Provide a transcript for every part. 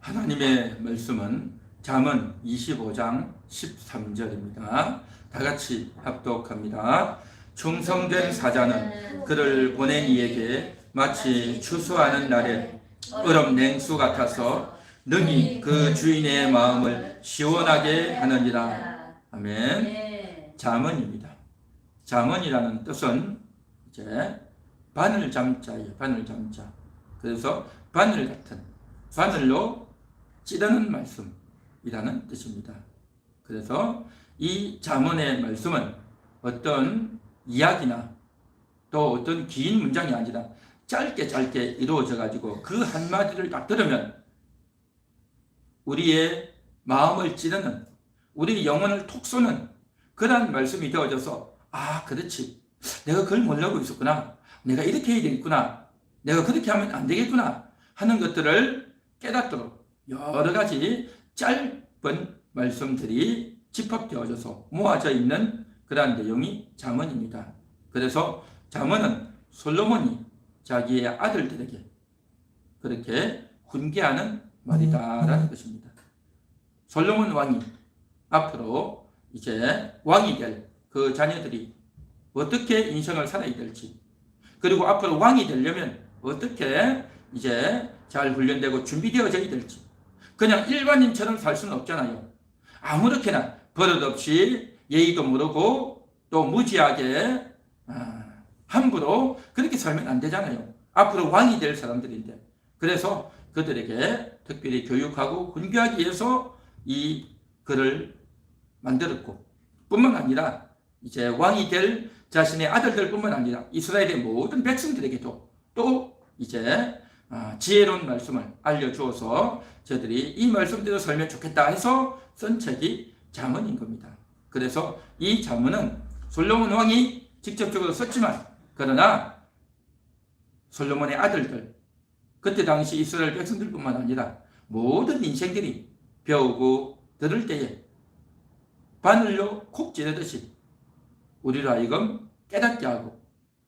하나님의 말씀은 잠언 25장 13절입니다. 다 같이 합독합니다. 충성된 사자는 그를 보낸 이에게 마치 추수하는 날에 얼음 냉수 같아서 능히 그 주인의 마음을 시원하게 하느니라. 아멘. 잠언입니다. 잠언이라는 뜻은 이제 바늘 잠자예요. 바늘 잠자. 그래서 바늘 같은, 바늘로 찌르는 말씀이라는 뜻입니다. 그래서 이 잠언의 말씀은 어떤 이야기나 또 어떤 긴 문장이 아니라 짧게 이루어져 가지고 그 한마디를 딱 들으면 우리의 마음을 찌르는, 우리 영혼을 톡 쏘는 그런 말씀이 되어져서, 아, 그렇지, 내가 그걸 모르고 있었구나, 내가 이렇게 해야 되겠구나, 내가 그렇게 하면 안 되겠구나 하는 것들을 깨닫도록 여러 가지 짧은 말씀들이 집합되어져서 모아져 있는 그러한 내용이 잠언입니다. 그래서 잠언은 솔로몬이 자기의 아들들에게 그렇게 훈계하는 말이다라는 것입니다. 솔로몬 왕이 앞으로 이제 왕이 될 그 자녀들이 어떻게 인생을 살아야 될지, 그리고 앞으로 왕이 되려면 어떻게 이제 잘 훈련되고 준비되어져야 될지, 그냥 일반인처럼 살 수는 없잖아요. 아무렇게나 버릇없이 예의도 모르고 또 무지하게 함부로 그렇게 살면 안 되잖아요. 앞으로 왕이 될 사람들인데. 그래서 그들에게 특별히 교육하고 훈계하기 위해서 이 글을 만들었고, 뿐만 아니라 이제 왕이 될 자신의 아들들 뿐만 아니라 이스라엘의 모든 백성들에게도 또 이제 지혜로운 말씀을 알려주어서 저들이 이 말씀대로 살면 좋겠다 해서 쓴 책이 잠언인 겁니다. 그래서 이 잠언은 솔로몬 왕이 직접적으로 썼지만, 그러나 솔로몬의 아들들, 그때 당시 이스라엘 백성들뿐만 아니라 모든 인생들이 배우고 들을 때에 바늘로 콕 찌르듯이 우리로 하여금 깨닫게 하고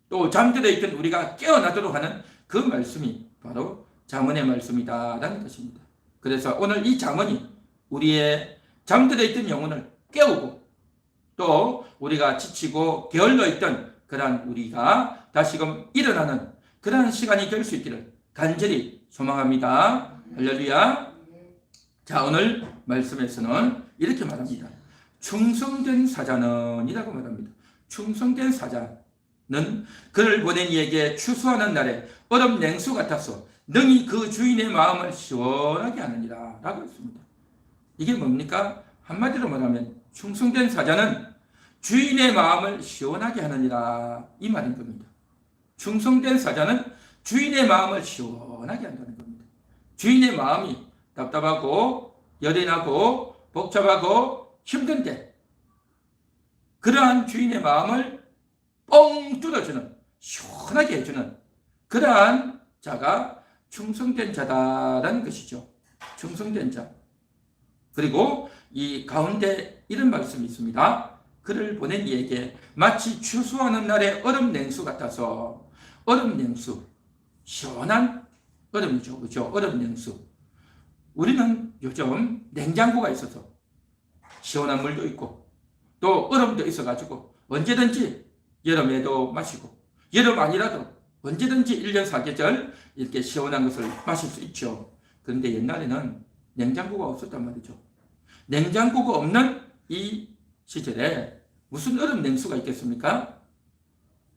또 잠들어 있던 우리가 깨어나도록 하는 그 말씀이 바로 잠언의 말씀이다라는 것입니다. 그래서 오늘 이 잠언이 우리의 잠들어 있던 영혼을 깨우고 또 우리가 지치고 게을러 있던 그러한 우리가 다시금 일어나는 그러한 시간이 될 수 있기를 간절히 소망합니다. 할렐루야. 자, 오늘 말씀에서는 이렇게 말합니다. 충성된 사자는 이라고 말합니다. 충성된 사자는 그를 보낸 이에게 추수하는 날에 얼음 냉수 같아서 능히 그 주인의 마음을 시원하게 하느니라 라고 했습니다. 이게 뭡니까? 한마디로 말하면 충성된 사자는 주인의 마음을 시원하게 하느니라, 이 말인 겁니다. 충성된 사자는 주인의 마음을 시원하게 한다는 겁니다. 주인의 마음이 답답하고 열연하고 복잡하고 힘든데 그러한 주인의 마음을 뻥 뚫어주는, 시원하게 해주는 그러한 자가 충성된 자다라는 것이죠. 충성된 자. 그리고 이 가운데 이런 말씀이 있습니다. 그를 보낸 이에게 마치 추수하는 날의 얼음 냉수 같아서, 얼음 냉수, 시원한 얼음이죠. 그죠? 얼음 냉수. 우리는 요즘 냉장고가 있어서 시원한 물도 있고 또 얼음도 있어가지고 언제든지 여름에도 마시고, 여름 아니라도 언제든지 1년 4계절 이렇게 시원한 것을 마실 수 있죠. 그런데 옛날에는 냉장고가 없었단 말이죠. 냉장고가 없는 이 시절에 무슨 얼음 냉수가 있겠습니까?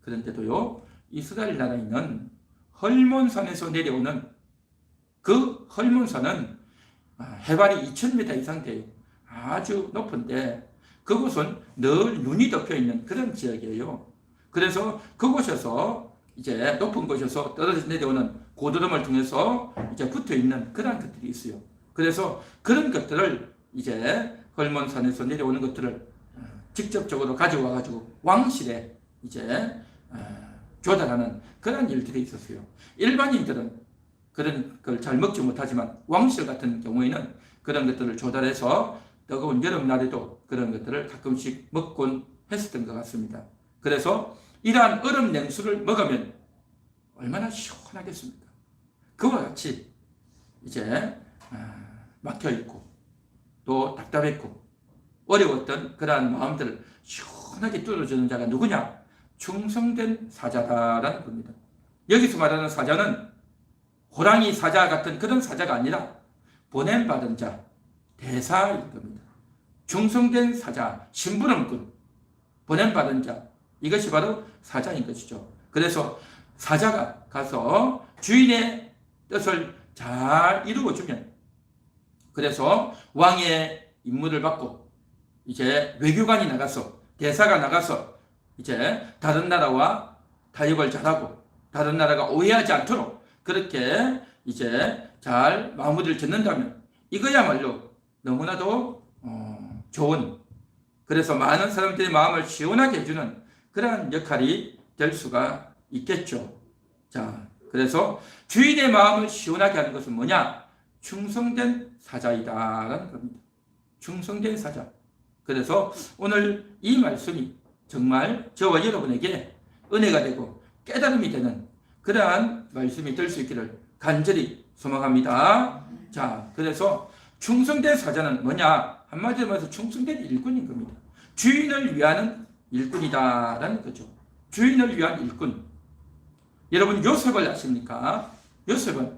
그런데도요, 이스라엘 나라에 있는 헐몬산에서 내려오는 그 헐몬산은 해발이 2000m 이상 돼요. 아주 높은데 그곳은 늘 눈이 덮여 있는 그런 지역이에요. 그래서 그곳에서 이제 높은 곳에서 떨어져 내려오는 고드름을 통해서 이제 붙어 있는 그런 것들이 있어요. 그래서 그런 것들을 이제 헐몬산에서 내려오는 것들을 직접적으로 가져와 가지고 왕실에 이제 조달하는 그런 일들이 있었어요. 일반인들은 그런 걸 잘 먹지 못하지만 왕실 같은 경우에는 그런 것들을 조달해서 뜨거운 여름날에도 그런 것들을 가끔씩 먹곤 했었던 것 같습니다. 그래서 이러한 얼음 냉수를 먹으면 얼마나 시원하겠습니까? 그와 같이 이제 막혀있고 또 답답했고 어려웠던 그러한 마음들을 시원하게 뚫어주는 자가 누구냐? 충성된 사자다라는 겁니다. 여기서 말하는 사자는 호랑이 사자 같은 그런 사자가 아니라 보냄받은 자, 대사인 겁니다. 충성된 사자, 심부름꾼, 보냄받은 자, 이것이 바로 사자인 것이죠. 그래서 사자가 가서 주인의 뜻을 잘 이루어주면, 그래서 왕의 임무를 받고 이제 외교관이 나가서, 대사가 나가서 이제 다른 나라와 타협을 잘하고 다른 나라가 오해하지 않도록 그렇게 이제 잘 마무리를 짓는다면 이거야말로 너무나도 좋은, 그래서 많은 사람들의 마음을 시원하게 해주는 그러한 역할이 될 수가 있겠죠. 자, 그래서 주인의 마음을 시원하게 하는 것은 뭐냐? 충성된 사자이다라는 겁니다. 충성된 사자. 그래서 오늘 이 말씀이 정말 저와 여러분에게 은혜가 되고 깨달음이 되는 그러한 말씀이 될 수 있기를 간절히 소망합니다. 자, 그래서 충성된 사자는 뭐냐? 한마디로 말해서 충성된 일꾼인 겁니다. 주인을 위하는 일꾼이다라는 거죠. 주인을 위한 일꾼. 여러분 요셉을 아십니까? 요셉은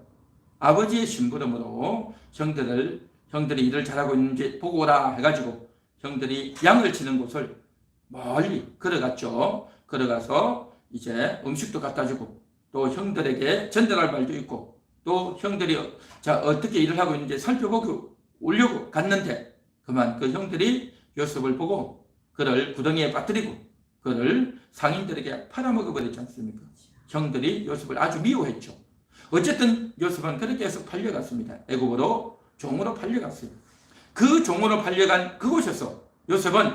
아버지의 심부름으로 형들이 일을 잘하고 있는지 보고 오라 해가지고 형들이 양을 치는 곳을 멀리 걸어갔죠. 걸어가서 이제 음식도 갖다 주고 또 형들에게 전달할 말도 있고 또 형들이 어떻게 일을 하고 있는지 살펴보고 오려고 갔는데 그만 그 형들이 요셉을 보고 그를 구덩이에 빠뜨리고 그를 상인들에게 팔아먹어버렸지 않습니까? 형들이 요셉을 아주 미워했죠. 어쨌든 요셉은 그렇게 해서 팔려갔습니다. 애굽으로 종으로 팔려갔어요. 그 종으로 팔려간 그곳에서 요셉은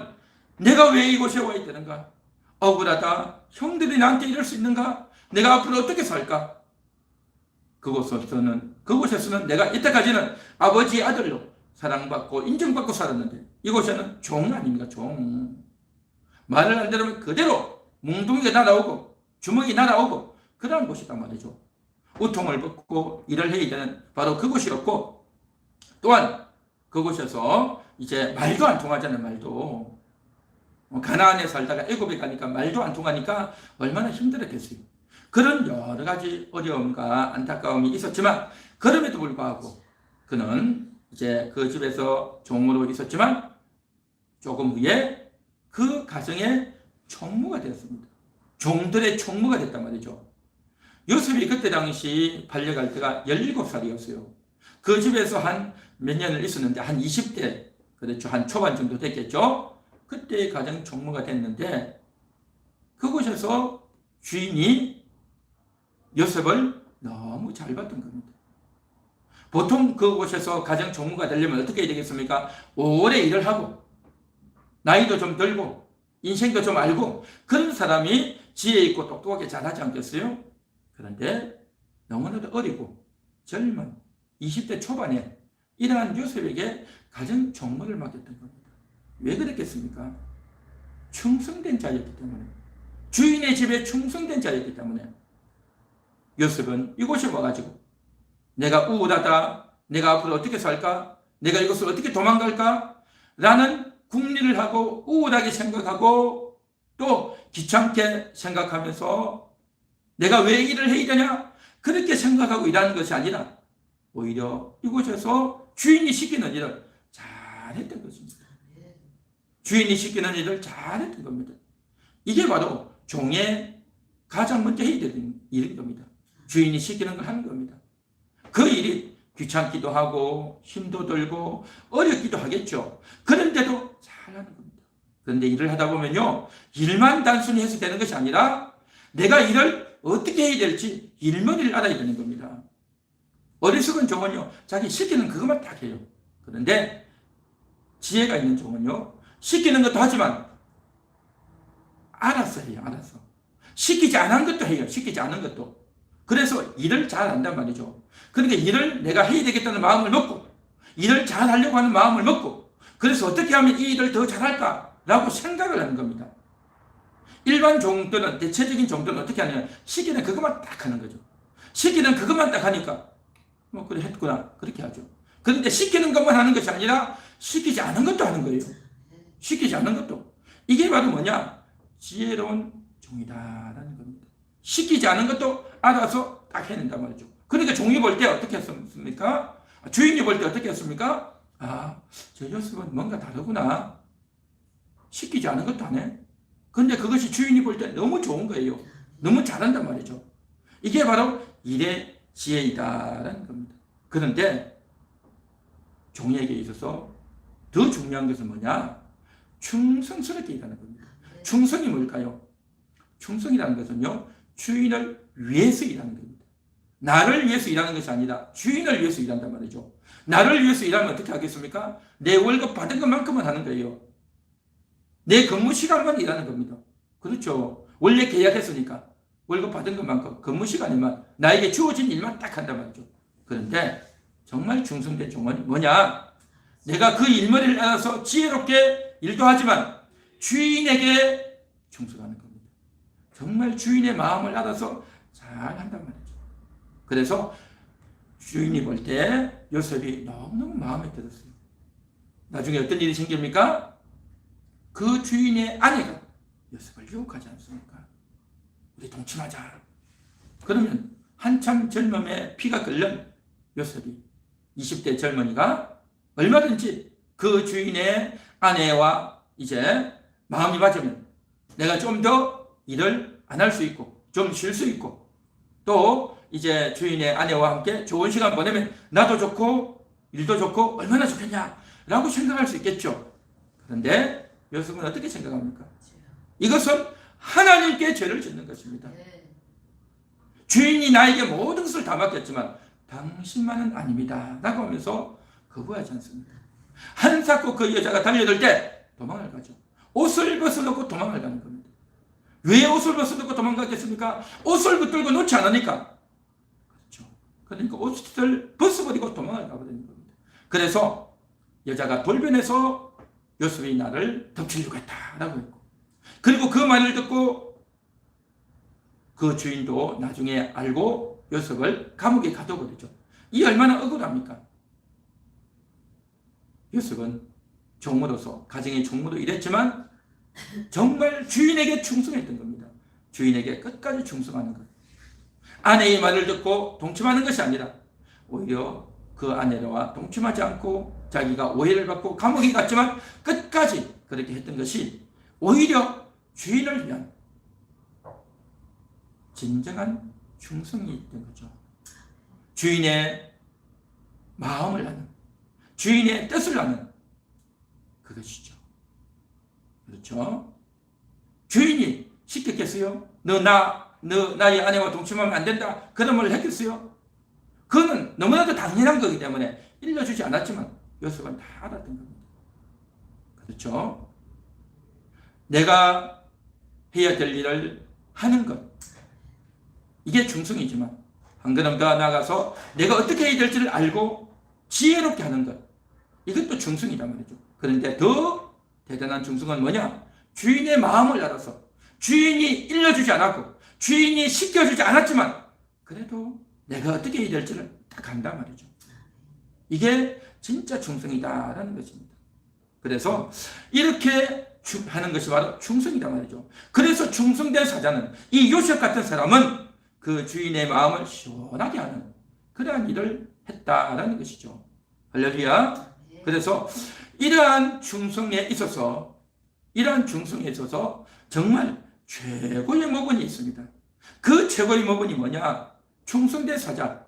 내가 왜 이곳에 와 있다는가? 억울하다. 형들이 나한테 이럴 수 있는가? 내가 앞으로 어떻게 살까? 그곳에서는 내가 이때까지는 아버지의 아들로 사랑받고 인정받고 살았는데 이곳에는 종 아닙니까? 종. 말을 안 들으면 그대로 뭉둥이가 날아오고 주먹이 날아오고 그러한 곳이단 말이죠. 우통을 벗고 일을 해야 되는 바로 그곳이었고 또한 그곳에서 이제 말도 안 통하잖아요. 말도. 가나안에 살다가 애굽에 가니까 말도 안 통하니까 얼마나 힘들었겠어요. 그런 여러 가지 어려움과 안타까움이 있었지만 그럼에도 불구하고 그는 이제 그 집에서 종으로 있었지만 조금 후에 그 가정의 총무가 되었습니다. 종들의 총무가 됐단 말이죠. 요셉이 그때 당시 팔려갈 때가 17살이었어요. 그 집에서 한 몇 년을 있었는데 한 20대, 그렇죠. 한 초반 정도 됐겠죠. 그때 가정 총무가 됐는데 그곳에서 주인이 요셉을 너무 잘 봤던 겁니다. 보통 그곳에서 가정 총무가 되려면 어떻게 해야 되겠습니까? 오래 일을 하고 나이도 좀 들고 인생도 좀 알고 그런 사람이 지혜 있고 똑똑하게 잘하지 않겠어요? 그런데 너무나도 어리고 젊은 20대 초반에 이러한 요셉에게 가정 총무를 맡겼던 겁니다. 왜 그랬겠습니까? 충성된 자였기 때문에, 주인의 집에 충성된 자였기 때문에 요셉은 이곳에 와가지고 내가 우울하다, 내가 앞으로 어떻게 살까, 내가 이것을 어떻게 도망갈까 라는 궁리를 하고 우울하게 생각하고 또 귀찮게 생각하면서 내가 왜 일을 해야 되냐 그렇게 생각하고 일하는 것이 아니라 오히려 이곳에서 주인이 시키는 일을 잘했던 것입니다. 주인이 시키는 일을 잘했던 겁니다. 이게 바로 종의 가장 먼저 해야 되는 일인 겁니다. 주인이 시키는 걸 하는 겁니다. 그 일이 귀찮기도 하고 힘도 들고 어렵기도 하겠죠. 그런데도 잘하는 겁니다. 그런데 일을 하다 보면요, 일만 단순히 해서 되는 것이 아니라 내가 일을 어떻게 해야 될지 일머리를 알아야 되는 겁니다. 어리석은 종은요, 자기 시키는 그것만 딱 해요. 그런데 지혜가 있는 종은요, 시키는 것도 하지만 알아서 해요. 알아서. 시키지 않은 것도 해요. 시키지 않은 것도. 그래서 일을 잘 한단 말이죠. 그러니까 일을 내가 해야 되겠다는 마음을 먹고 일을 잘 하려고 하는 마음을 먹고 그래서 어떻게 하면 이 일을 더 잘할까라고 생각을 하는 겁니다. 일반 종들은, 대체적인 종들은 어떻게 하냐면 시키는 그것만 딱 하는 거죠. 시키는 그것만 딱 하니까 뭐 그래 했구나 그렇게 하죠. 그런데 시키는 것만 하는 것이 아니라 시키지 않은 것도 하는 거예요. 시키지 않은 것도. 이게 바로 뭐냐? 지혜로운 종이다라는 겁니다. 시키지 않은 것도 알아서 딱 해낸단 말이죠. 그러니까 종이 볼 때 어떻게 했습니까? 주인이 볼 때 어떻게 했습니까? 아, 저 녀석은 뭔가 다르구나. 시키지 않은 것도 안 해. 근데 그것이 주인이 볼 때 너무 좋은 거예요. 너무 잘한단 말이죠. 이게 바로 일의 지혜이다라는 겁니다. 그런데 종에게 있어서 더 중요한 것은 뭐냐? 충성스럽게 일하는 겁니다. 충성이 뭘까요? 충성이라는 것은요, 주인을 위해서 일하는 겁니다. 나를 위해서 일하는 것이 아니라 주인을 위해서 일한단 말이죠. 나를 위해서 일하면 어떻게 하겠습니까? 내 월급 받은 것만큼만 하는 거예요. 내 근무 시간만 일하는 겁니다. 그렇죠. 원래 계약했으니까 월급 받은 것만큼 근무 시간에만 나에게 주어진 일만 딱 한단 말이죠. 그런데 정말 충성된 종은 뭐냐? 내가 그 일머리를 알아서 지혜롭게 일도 하지만 주인에게 충성하는 겁니다. 정말 주인의 마음을 알아서 잘 한단 말이죠. 그래서 주인이 볼 때 요셉이 너무너무 마음에 들었어요. 나중에 어떤 일이 생깁니까? 그 주인의 아내가 요셉을 유혹하지 않습니까? 우리 동침하자. 그러면 한참 젊음에 피가 끓는 요셉이 20대 젊은이가 얼마든지 그 주인의 아내와 이제 마음이 맞으면 내가 좀 더 일을 안 할 수 있고 좀 쉴 수 있고 또 이제 주인의 아내와 함께 좋은 시간 보내면 나도 좋고 일도 좋고 얼마나 좋겠냐 라고 생각할 수 있겠죠. 그런데 요셉은 어떻게 생각합니까? 이것은 하나님께 죄를 짓는 것입니다. 주인이 나에게 모든 것을 다 맡겼지만 당신만은 아닙니다 라고 하면서 거부하지 않습니다. 한사코 그 여자가 달려들 때 도망을 가죠. 옷을 벗어놓고 도망을 가는 겁니다. 왜 옷을 벗어놓고 도망가겠습니까? 옷을 붙들고 놓지 않으니까. 그렇죠. 그러니까 옷을 벗어버리고 도망을 가버리는 겁니다. 그래서 여자가 돌변해서 요셉이 나를 덮치려고 했다라고 했고, 그리고 그 말을 듣고 그 주인도 나중에 알고 요셉을 감옥에 가둬버리죠. 이 얼마나 억울합니까? 요셉은 종으로서 가정의 종으로 일했지만 정말 주인에게 충성했던 겁니다. 주인에게 끝까지 충성하는 것. 아내의 말을 듣고 동침하는 것이 아니라 오히려 그 아내와 동침하지 않고 자기가 오해를 받고 감옥에 갔지만 끝까지 그렇게 했던 것이 오히려 주인을 위한 진정한 충성이 있던 거죠. 주인의 마음을 아는, 주인의 뜻을 아는 그것이죠. 그렇죠? 주인이 시켰겠어요? 너 나의 아내와 동침하면 안 된다. 그런 말을 했겠어요? 그거는 너무나도 당연한 거기 때문에 일러주지 않았지만 요셉은 다 알았던 겁니다. 그렇죠? 내가 해야 될 일을 하는 것, 이게 충성이지만 한 걸음 더 나아가서 내가 어떻게 해야 될지를 알고 지혜롭게 하는 것, 이것도 충성이란 말이죠. 그런데 더 대단한 충성은 뭐냐? 주인의 마음을 알아서 주인이 일러주지 않았고 주인이 시켜주지 않았지만 그래도 내가 어떻게 해야 될지를 딱 안단 말이죠. 이게 진짜 충성이다라는 것입니다. 그래서 이렇게 하는 것이 바로 충성이다 말이죠. 그래서 충성된 사자는, 이 요셉 같은 사람은 그 주인의 마음을 시원하게 하는 그러한 일을 했다라는 것이죠. 할렐루야. 그래서 이러한 충성에 있어서 정말 최고의 모본이 있습니다. 그 최고의 모본이 뭐냐? 충성된 사자.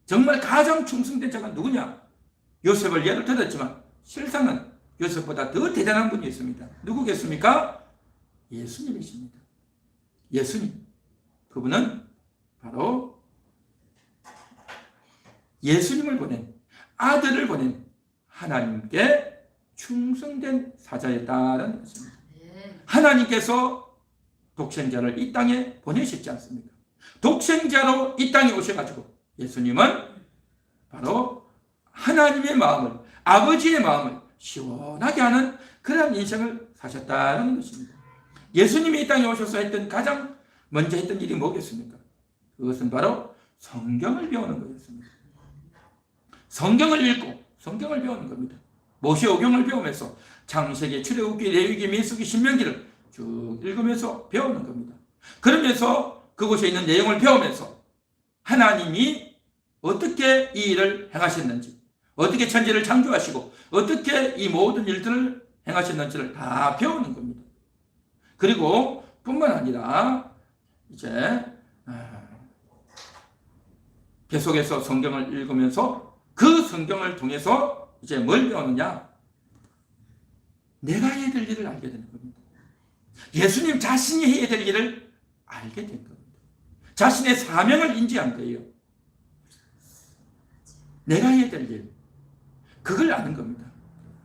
정말 가장 충성된 자가 누구냐? 요셉을 예를 들었지만 실상은 요셉보다 더 대단한 분이 있습니다. 누구겠습니까? 예수님이십니다. 예수님. 그분은 바로 예수님을 보낸, 아들을 보낸 하나님께 충성된 사자였다는 것입니다. 하나님께서 독생자를 이 땅에 보내셨지 않습니까? 독생자로 이 땅에 오셔가지고 예수님은 바로 하나님의 마음을, 아버지의 마음을 시원하게 하는 그런 인생을 사셨다는 것입니다. 예수님이 이 땅에 오셔서 가장 먼저 했던 일이 뭐겠습니까? 그것은 바로 성경을 배우는 거였습니다. 성경을 읽고 성경을 배우는 겁니다. 모세오경을 배우면서 창세기, 출애굽기, 레위기, 민수기, 신명기를 쭉 읽으면서 배우는 겁니다. 그러면서 그곳에 있는 내용을 배우면서 하나님이 어떻게 이 일을 행하셨는지, 어떻게 천지를 창조하시고 어떻게 이 모든 일들을 행하셨는지를 다 배우는 겁니다. 그리고 뿐만 아니라 이제 계속해서 성경을 읽으면서 그 성경을 통해서 이제 뭘 배우느냐? 내가 해야 될 일을 알게 되는 겁니다. 예수님 자신이 해야 될 일을 알게 된 겁니다. 자신의 사명을 인지한 거예요. 내가 해야 될 일, 그걸 아는 겁니다.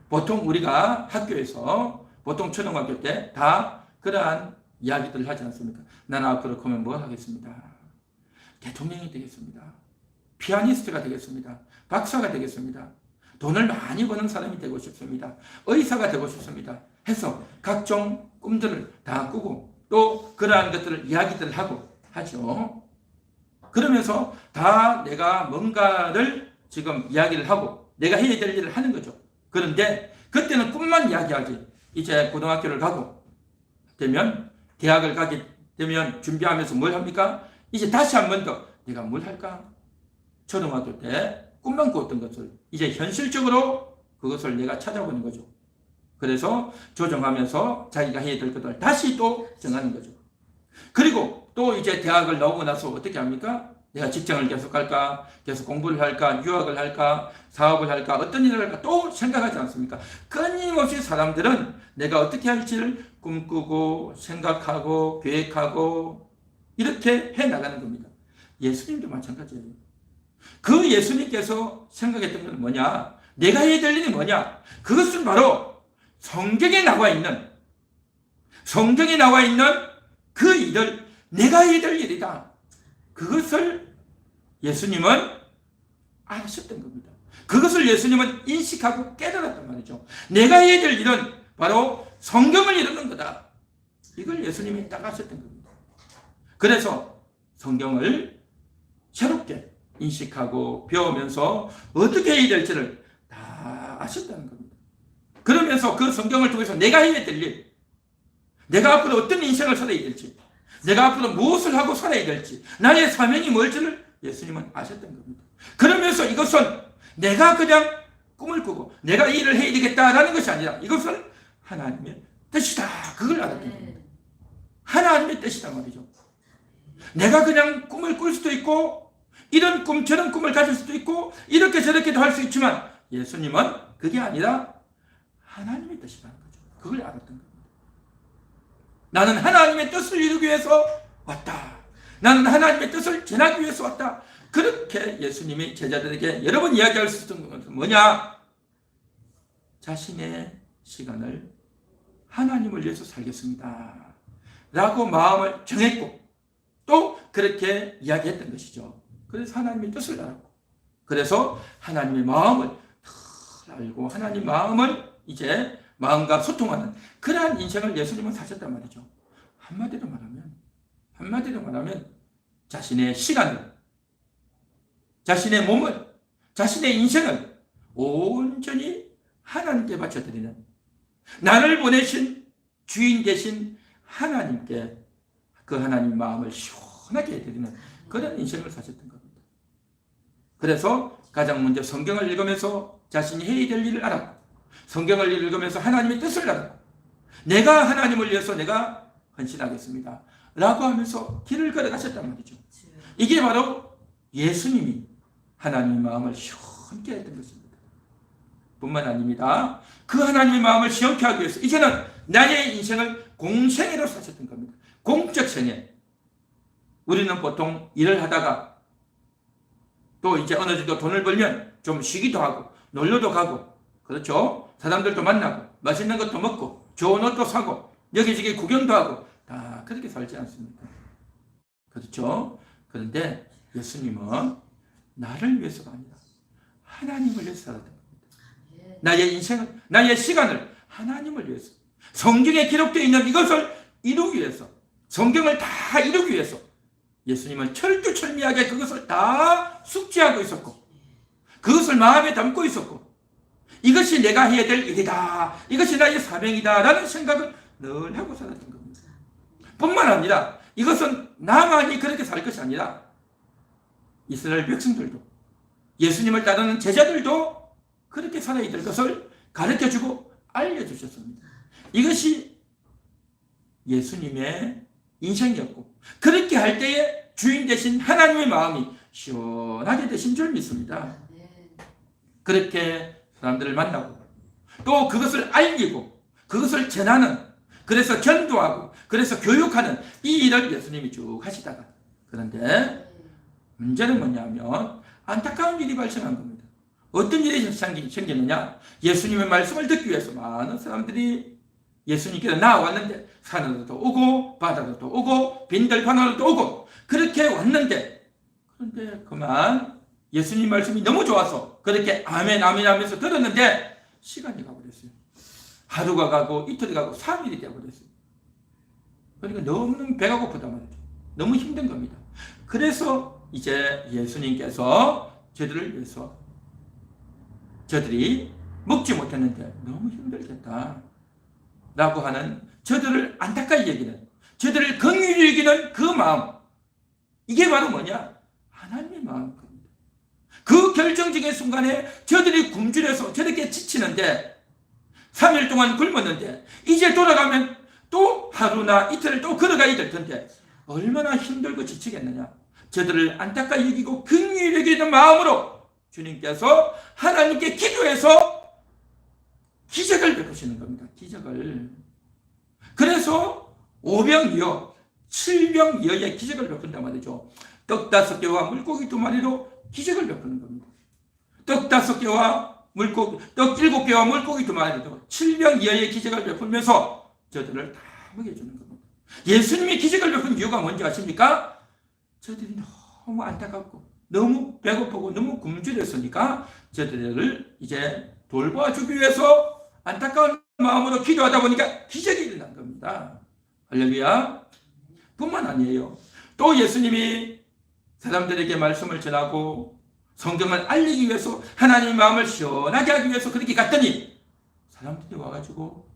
보통 우리가 학교에서 보통 초등학교 때 다 그러한 이야기들을 하지 않습니까? 나는 앞으로 크면 뭘 하겠습니다. 대통령이 되겠습니다. 피아니스트가 되겠습니다. 박사가 되겠습니다. 돈을 많이 버는 사람이 되고 싶습니다. 의사가 되고 싶습니다. 해서 각종 꿈들을 다 꾸고 또 그러한 것들을 이야기들을 하고 하죠. 그러면서 다 내가 뭔가를 지금 이야기를 하고 내가 해야 될 일을 하는 거죠. 그런데 그때는 꿈만 이야기하지. 이제 고등학교를 가고 되면 대학을 가게 되면 준비하면서 뭘 합니까? 이제 다시 한 번 더 내가 뭘 할까? 초등학교 때 꿈만 꾸었던 것을 이제 현실적으로 그것을 내가 찾아보는 거죠. 그래서 조정하면서 자기가 해야 될 것을 다시 또 정하는 거죠. 그리고 또 이제 대학을 나오고 나서 어떻게 합니까? 내가 직장을 계속 할까? 계속 공부를 할까? 유학을 할까? 사업을 할까? 어떤 일을 할까? 또 생각하지 않습니까? 끊임없이 사람들은 내가 어떻게 할지를 꿈꾸고 생각하고 계획하고 이렇게 해나가는 겁니다. 예수님도 마찬가지예요. 그 예수님께서 생각했던 건 뭐냐? 내가 해야 될 일이 뭐냐? 그것은 바로 성경에 나와 있는 그 일을 내가 해야 될 일이다. 그것을 예수님은 아셨던 겁니다. 그것을 예수님은 인식하고 깨달았단 말이죠. 내가 해야 될 일은 바로 성경을 읽는 거다. 이걸 예수님이 딱 아셨던 겁니다. 그래서 성경을 새롭게 인식하고 배우면서 어떻게 해야 될지를 다 아셨다는 겁니다. 그러면서 그 성경을 통해서 내가 해야 될 일, 내가 앞으로 어떤 인생을 살아야 될지, 내가 앞으로 무엇을 하고 살아야 될지, 나의 사명이 뭘지를 예수님은 아셨던 겁니다. 그러면서 이것은 내가 그냥 꿈을 꾸고 내가 이 일을 해야 되겠다라는 것이 아니라 이것은 하나님의 뜻이다. 그걸 알았던 겁니다. 하나님의 뜻이다 말이죠. 내가 그냥 꿈을 꿀 수도 있고 이런 꿈 저런 꿈을 가질 수도 있고 이렇게 저렇게도 할 수 있지만 예수님은 그게 아니라 하나님의 뜻이라는 거죠. 그걸 알았던 겁니다. 나는 하나님의 뜻을 이루기 위해서 왔다. 나는 하나님의 뜻을 전하기 위해서 왔다. 그렇게 예수님이 제자들에게 여러 번 이야기할 수 있던 것은 뭐냐? 자신의 시간을 하나님을 위해서 살겠습니다. 라고 마음을 정했고 또 그렇게 이야기했던 것이죠. 그래서 하나님의 뜻을 알았고 그래서 하나님의 마음을 더 알고 하나님 마음을 이제 마음과 소통하는 그러한 인생을 예수님은 사셨단 말이죠. 한마디로 말하면 자신의 시간을, 자신의 몸을, 자신의 인생을 온전히 하나님께 바쳐드리는 나를 보내신 주인 되신 하나님께 그 하나님 마음을 시원하게 해드리는 그런 인생을 사셨던 겁니다. 그래서 가장 먼저 성경을 읽으면서 자신이 해야 될 일을 알았고 성경을 읽으면서 하나님의 뜻을 알았고 내가 하나님을 위해서 내가 헌신하겠습니다 라고 하면서 길을 걸어가셨단 말이죠. 이게 바로 예수님이 하나님의 마음을 시원케 했던 것입니다. 뿐만 아닙니다. 그 하나님의 마음을 시원케 하기 위해서 이제는 나의 인생을 공생애로 사셨던 겁니다. 공적 생애. 우리는 보통 일을 하다가 또 이제 어느 정도 돈을 벌면 좀 쉬기도 하고 놀러도 가고 그렇죠? 사람들도 만나고 맛있는 것도 먹고 좋은 옷도 사고 여기저기 구경도 하고 다 그렇게 살지 않습니까? 그렇죠? 그런데 예수님은 나를 위해서가 아니라 하나님을 위해서 살았던 겁니다. 나의 인생을, 나의 시간을 하나님을 위해서 성경에 기록되어 있는 이것을 이루기 위해서 성경을 다 이루기 위해서 예수님은 철두철미하게 그것을 다 숙지하고 있었고 그것을 마음에 담고 있었고 이것이 내가 해야 될 일이다. 이것이 나의 사명이다. 라는 생각을 늘 하고 살았던 겁니다. 뿐만 아니라 이것은 나만이 그렇게 살 것이 아니라 이스라엘 백성들도 예수님을 따르는 제자들도 그렇게 살아야 될 것을 가르쳐주고 알려주셨습니다. 이것이 예수님의 인생이었고 그렇게 할 때에 주인 되신 하나님의 마음이 시원하게 되신 줄 믿습니다. 그렇게 사람들을 만나고 또 그것을 알리고 그것을 전하는, 그래서 전도하고 그래서 교육하는 이 일을 예수님이 쭉 하시다가, 그런데 문제는 뭐냐면 안타까운 일이 발생한 겁니다. 어떤 일이 생기느냐, 예수님의 말씀을 듣기 위해서 많은 사람들이 예수님께서 나왔는데 산으로도 오고 바다로도 오고 빈들반으로도 오고 그렇게 왔는데, 그런데 그만 예수님 말씀이 너무 좋아서 그렇게 아멘 아멘 하면서 들었는데 시간이 가버렸어요. 하루가 가고 이틀이 가고 3일이 되어버렸어요. 그러니까 너무너무 배가 고프단 말이죠. 너무 힘든 겁니다. 그래서 이제 예수님께서 저들을 위해서, 저들이 먹지 못했는데 너무 힘들겠다 라고 하는, 저들을 안타까이 여기는, 저들을 긍휼히 여기는 그 마음, 이게 바로 뭐냐? 하나님의 마음입니다. 그 결정적인 순간에 저들이 굶주려서 저렇게 지치는데 3일 동안 굶었는데 이제 돌아가면 또 하루나 이틀을 또 걸어가야 될 텐데 얼마나 힘들고 지치겠느냐. 저들을 안타까이 여기고 긍휼히 여기는 마음으로 주님께서 하나님께 기도해서 기적을 베푸시는 겁니다. 기적을. 그래서 5병이요 7병이어의 기적을 베푼단 말이죠. 떡 5개와 물고기 2마리로 기적을 베푸는 겁니다. 떡 5개와 물고기, 떡 7개와 물고기 2마리로 7병 이하의 기적을 베풀면서 저들을 다 먹여주는 겁니다. 예수님이 기적을 베푼 이유가 뭔지 아십니까? 저들이 너무 안타깝고 너무 배고프고 너무 굶주렸으니까 저들을 이제 돌봐주기 위해서 안타까운 마음으로 기도하다 보니까 기적이 일어난 겁니다. 할렐루야. 뿐만 아니에요. 또 예수님이 사람들에게 말씀을 전하고 성경을 알리기 위해서 하나님의 마음을 시원하게 하기 위해서 그렇게 갔더니 사람들이 와가지고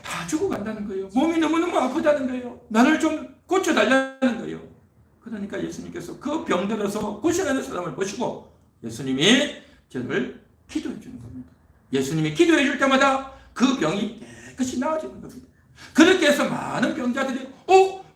다 죽어간다는 거예요. 몸이 너무너무 아프다는 거예요. 나를 좀 고쳐달라는 거예요. 그러니까 예수님께서 그 병들어서 고생하는 사람을 보시고 예수님이 저를 기도해 주는 겁니다. 예수님이 기도해 줄 때마다 그 병이 깨끗이 나아지는 겁니다. 그렇게 해서 많은 병자들이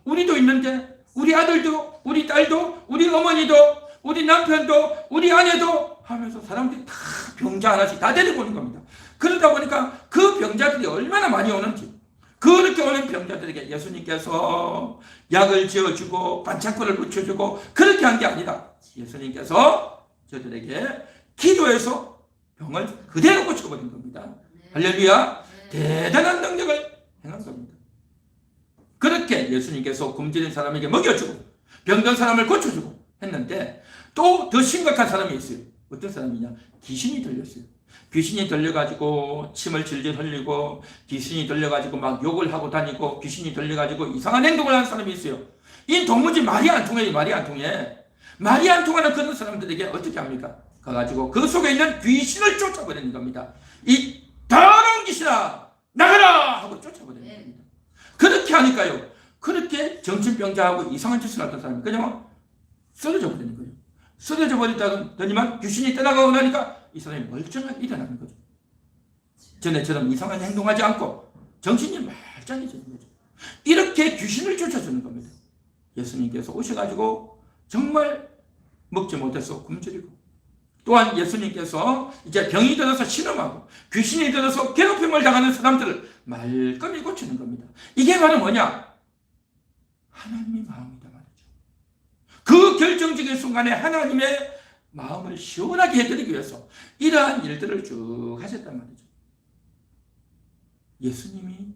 우리도 있는데, 우리 아들도, 우리 딸도, 우리 어머니도, 우리 남편도, 우리 아내도 하면서 사람들이 다 병자 하나씩 다 데리고 오는 겁니다. 그러다 보니까 그 병자들이 얼마나 많이 오는지, 그렇게 오는 병자들에게 예수님께서 약을 지어주고 반창고를 붙여주고 그렇게 한 게 아니라 예수님께서 저들에게 기도해서 병을 그대로 고쳐버린 겁니다. 할렐루야. 대단한 능력을 행한 겁니다. 그렇게 예수님께서 굶주린 사람에게 먹여주고 병든 사람을 고쳐주고 했는데 또 더 심각한 사람이 있어요. 어떤 사람이냐? 귀신이 들렸어요. 귀신이 들려가지고 침을 질질 흘리고 귀신이 들려가지고 막 욕을 하고 다니고 귀신이 들려가지고 이상한 행동을 하는 사람이 있어요. 이 도무지 말이 안 통해. 말이 안 통해. 말이 안 통하는 그런 사람들에게 어떻게 합니까? 가가지고 그 속에 있는 귀신을 쫓아버리는 겁니다. 이 더러운 귀신아 나가라 하고 쫓아버리는 겁니다. 그렇게 하니까요, 그렇게 정신병자하고 이상한 짓을 했던 사람이 그냥 쓰러져 버리는 거예요. 쓰러져 버리더니만 귀신이 떠나가고 나니까 이 사람이 멀쩡하게 일어나는 거죠. 전에처럼 이상한 행동하지 않고 정신이 말짱해지는 거죠. 이렇게 귀신을 쫓아주는 겁니다. 예수님께서 오셔가지고 정말 먹지 못해서 굶주리고, 또한 예수님께서 이제 병이 들어서 신음하고 귀신이 들어서 괴롭힘을 당하는 사람들을 말끔히 고치는 겁니다. 이게 바로 뭐냐? 하나님의 마음이다 말이죠. 그 결정적인 순간에 하나님의 마음을 시원하게 해드리기 위해서 이러한 일들을 쭉 하셨단 말이죠. 예수님이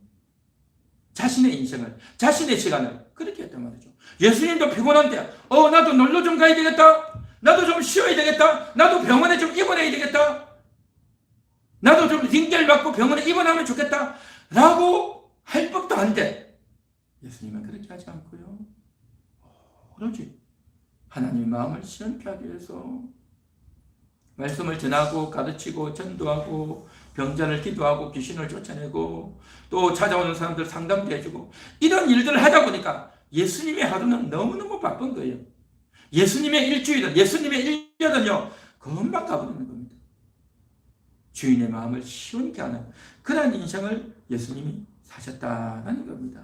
자신의 인생을, 자신의 시간을 그렇게 했단 말이죠. 예수님도 피곤한데 나도 놀러 좀 가야 되겠다, 나도 좀 쉬어야 되겠다, 나도 병원에 좀 입원해야 되겠다, 나도 좀 링겔 맞고 병원에 입원하면 좋겠다 라고 할 법도 한데 예수님은 그렇게 하지 않고요, 오로지 하나님의 마음을 시원케 하기 위해서 말씀을 전하고 가르치고 전도하고 병자를 기도하고 귀신을 쫓아내고 또 찾아오는 사람들 상담도 해주고 이런 일들을 하다 보니까 예수님의 하루는 너무너무 바쁜 거예요. 예수님의 일주일은, 예수님의 1년은요 금방 가버리는 겁니다. 주인의 마음을 시원케 하는 그런 인생을 예수님이 사셨다는 겁니다.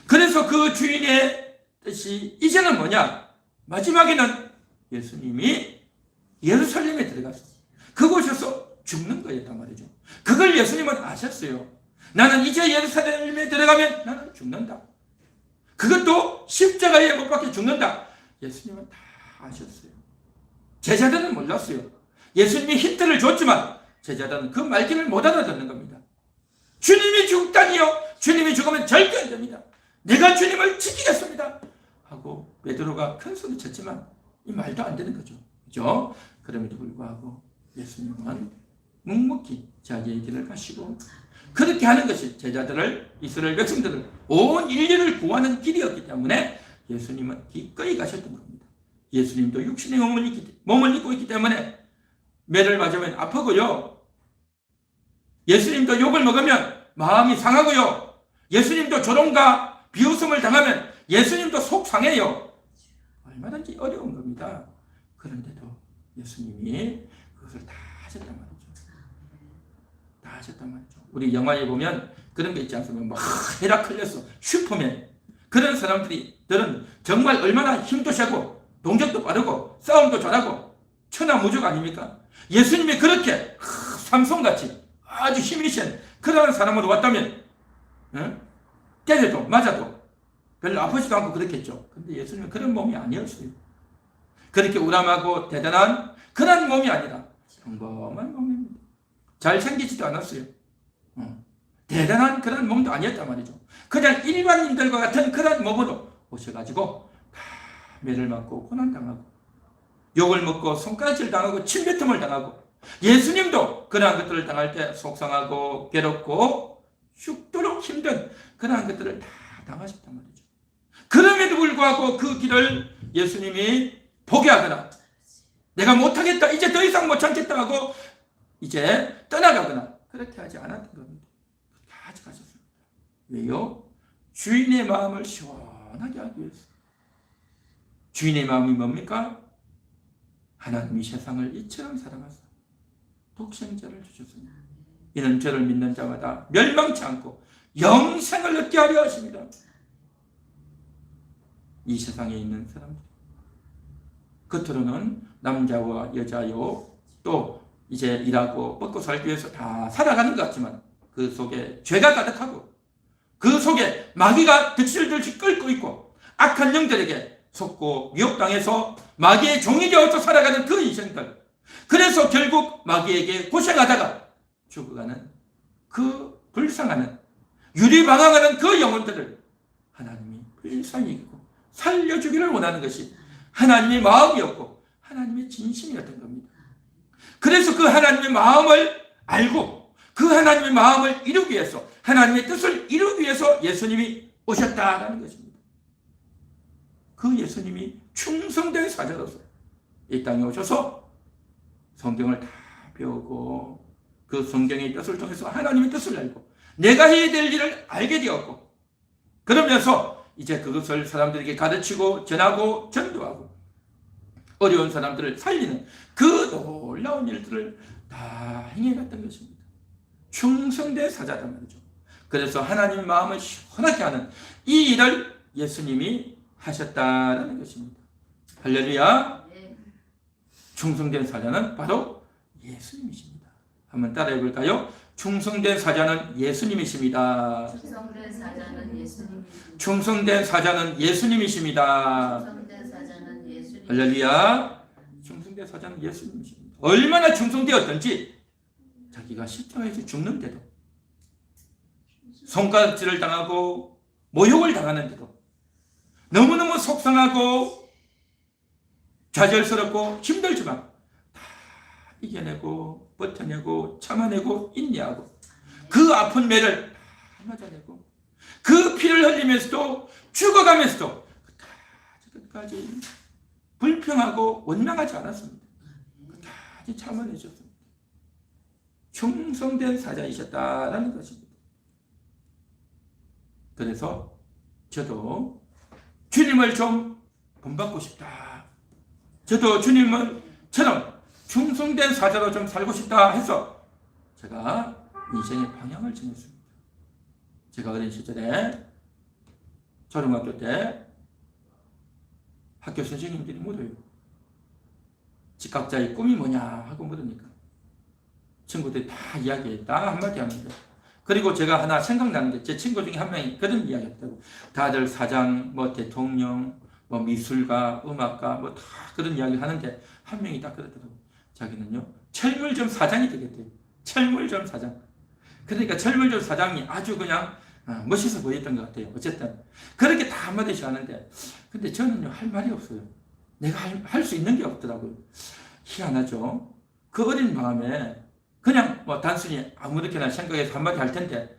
그래서 그 주인의 뜻이 이제는 뭐냐? 마지막에는 예수님이 예루살렘에 들어갔어요. 그곳에서 죽는 거였단 말이죠. 그걸 예수님은 아셨어요. 나는 이제 예루살렘에 들어가면 나는 죽는다. 그것도 십자가에 못 박혀 죽는다. 예수님은 다 아셨어요. 제자들은 몰랐어요. 예수님이 힌트를 줬지만 제자들은 그 말귀를 못 알아듣는 겁니다. 주님이 죽다니요? 주님이 죽으면 절대 안 됩니다. 내가 주님을 지키겠습니다. 하고 베드로가 큰 소리 쳤지만 이 말도 안 되는 거죠. 그죠? 그럼에도 불구하고 예수님은 묵묵히 자기의 길을 가시고 그렇게 하는 것이 제자들을, 이스라엘 백성들을, 온 인류를 구하는 길이었기 때문에 예수님은 기꺼이 가셨던 겁니다. 예수님도 육신의 몸을 입고 있기 때문에 매를 맞으면 아프고요. 예수님도 욕을 먹으면 마음이 상하고요. 예수님도 조롱과 비웃음을 당하면 예수님도 속 상해요. 얼마든지 어려운 겁니다. 그런데도 예수님이 그것을 다 하셨단 말이죠. 다 하셨단 말이죠. 우리 영화에 보면 그런 게 있지 않습니까? 막 헤라클레스, 슈퍼맨 그런 사람들은 정말 얼마나 힘도 세고 동작도 빠르고 싸움도 잘하고 천하무적 아닙니까? 예수님이 그렇게 삼손같이 아주 힘이 센 그런 사람으로 왔다면 때려도 맞아도 별로 아프지도 않고 그렇겠죠. 근데 예수님은 그런 몸이 아니었어요. 그렇게 우람하고 대단한 그런 몸이 아니라 평범한 몸입니다. 잘생기지도 않았어요. 대단한 그런 몸도 아니었단 말이죠. 그냥 일반인들과 같은 그런 몸으로 오셔가지고 다 매를 맞고 고난당하고 욕을 먹고 손가락질 당하고 침뱉음을 당하고 예수님도 그러한 것들을 당할 때 속상하고 괴롭고 죽도록 힘든 그러한 것들을 다 당하셨단 말이죠. 그럼에도 불구하고 그 길을 예수님이 포기하거나 내가 못하겠다 이제 더 이상 못 참겠다 하고 이제 떠나가거나 그렇게 하지 않았던 겁니다. 끝까지 가셨습니다. 왜요? 주인의 마음을 시원하게 하기 위해서. 주인의 마음이 뭡니까? 하나님이 세상을 이처럼 사랑하사 독생자를 주셨습니다. 이는 저를 믿는 자마다 멸망치 않고 영생을 얻게 하려 하십니다. 이 세상에 있는 사람들 겉으로는 남자와 여자요 또 이제 일하고 먹고 살기 위해서 다 살아가는 것 같지만 그 속에 죄가 가득하고 그 속에 마귀가 득실득실 끓고 있고 악한 영들에게 속고 미혹당해서 마귀의 종이 되어서 살아가는 그 인생들, 그래서 결국 마귀에게 고생하다가 죽어가는 그 불쌍하는 유리방황하는 그 영혼들을 하나님이 불쌍히 여기고 살려주기를 원하는 것이 하나님의 마음이었고 하나님의 진심이었던 겁니다. 그래서 그 하나님의 마음을 알고 그 하나님의 마음을 이루기 위해서, 하나님의 뜻을 이루기 위해서 예수님이 오셨다라는 것입니다. 그 예수님이 충성된 사자로서 이 땅에 오셔서 성경을 다 배우고 그 성경의 뜻을 통해서 하나님의 뜻을 알고 내가 해야 될 일을 알게 되었고, 그러면서 이제 그것을 사람들에게 가르치고 전하고 전도하고 어려운 사람들을 살리는 그 놀라운 일들을 다 행해갔던 것입니다. 충성된 사자란 말이죠. 그래서 하나님 마음을 시원하게 하는 이 일을 예수님이 하셨다라는 것입니다. 할렐루야. 충성된 사자는 바로 예수님이십니다. 한번 따라해 볼까요? 충성된 사자는 예수님이십니다. 충성된 사자는 예수님이십니다. 충성된 사자는 예수님이십니다. 충성된 사자는 예수님. 할렐루야. 충성된 사자는 예수님이십니다. 얼마나 충성되었던지 자기가 십자가에서 죽는데도, 손가락질을 당하고 모욕을 당하는데도 너무너무 속상하고 좌절스럽고 힘들지만 다 이겨내고 버텨내고 참아내고 인내하고 그 아픈 매를 다 맞아내고 그 피를 흘리면서도 죽어가면서도 끝까지 불평하고 원망하지 않았습니다. 끝까지 참아내셨습니다. 충성된 사자이셨다라는 것입니다. 그래서 저도 주님을 좀 본받고 싶다. 저도 주님처럼 충성된 사자로 좀 살고 싶다 해서 제가 인생의 방향을 정했습니다. 제가 어린 시절에 초등학교 때 학교 선생님들이 물어요. 직각자의 꿈이 뭐냐 하고 물으니까 친구들이 다 이야기했다 한마디 하는데, 그리고 제가 하나 생각나는 게 제 친구 중에 한 명이 그런 이야기 했다고. 다들 사장, 뭐 대통령, 뭐 미술가, 음악가 뭐 다 그런 이야기 하는데 한 명이 딱 그러더라고. 자기는요 철물점 사장이 되겠대요. 철물점 사장. 그러니까 철물점 사장이 아주 그냥 멋있어 보였던 것 같아요. 어쨌든 그렇게 다 한마디씩 하는데, 근데 저는요 할 말이 없어요. 내가 할 수 있는 게 없더라고요. 희한하죠. 그 어린 마음에 그냥 뭐 단순히 아무렇게나 생각해서 한마디 할 텐데,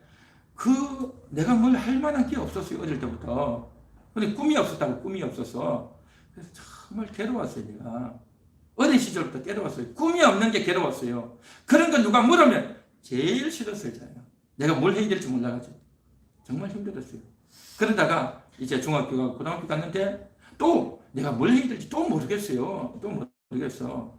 내가 뭘 할 만한 게 없었어요. 어릴 때부터. 근데 꿈이 없었다고. 꿈이 없어서. 그래서 정말 괴로웠어요. 내가 어린 시절부터 괴로웠어요. 꿈이 없는 게 괴로웠어요. 그런 거 누가 물으면 제일 싫었어요. 내가 뭘 해야 될지 몰라가지고 정말 힘들었어요. 그러다가 이제 중학교 가고 고등학교 갔는데 또 내가 뭘 해야 될지 또 모르겠어요. 또 모르겠어.